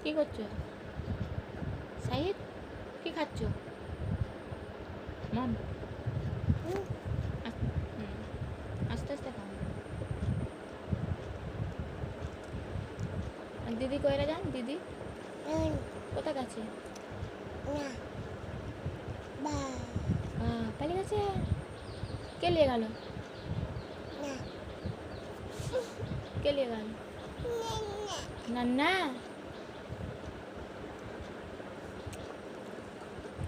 কি করছো সাহিদ? কি খাচ্ছ? মম আস্তে আস্তে খাও। আর দিদি কইরা যান? দিদি কোথা গেছে? পালিয়ে গেছে? কে নিয়ে গেল? কে নিয়ে গেল? নান্না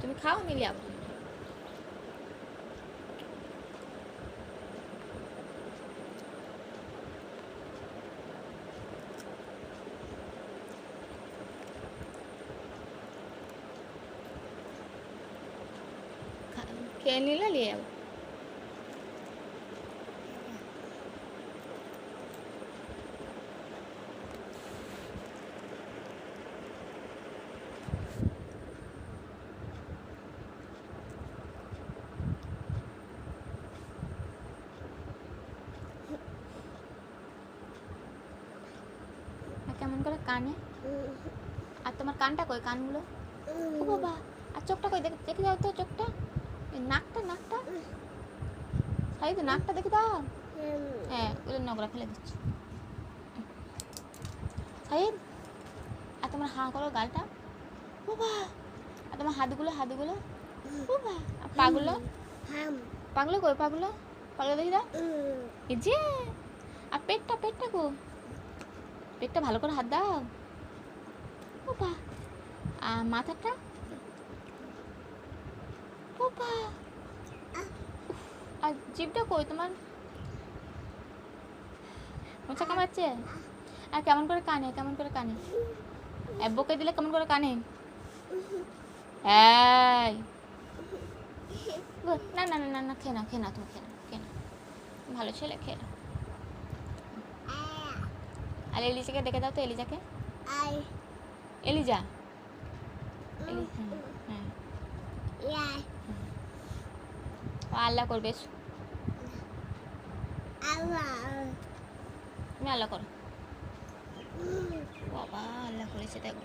তুমি খাও, আমি লিয়ে যাবো। খেয়ে নিলে নিয়ে যাবো। কেমন করে কানে? আর তোমার কানটা কই? কানগুলো ও বাবা, আর চোখটা কই? দেখে দাও তো চোখটা, নাকটা নাকটা সাই তো নাকটা দেখে দাও। হ্যাঁ, ওগুলো নোংরা ফেলে দিচ্ছি সাইদ। আর তোমার হাঁ করো গালটা, বাবা। আর তোমার হাতগুলো হাতগুলো, বাবা। আর পাগুলো পাগলো কই? পাগুলো পাগলো দেখে দাও। এই যে। আর পেটটা পেটটা কো? পেটটা ভালো করে হাত দাও, বাবা। আর মাথাটা, বাবা। আর জিভটা কই তোমার? মোচা কামাচ্ছে? আর কেমন করে কানে? কেমন করে কানে? বকে দিলে কেমন করে কানে? এই না না না না না, খেয়ে নাও খেয়ে নাও, তুমি খেয়ে নাও খেয়ে নাও, ভালো ছেলে, খেয়ে নাও। আর এলিজাকে ডেকে দাও তো, এলিজাকে। এলিজা, হ্যাঁ ও আল্লাহ করবে। তুমি আল্লাহ করো। বাবা আল্লাহ করেছে দেখো।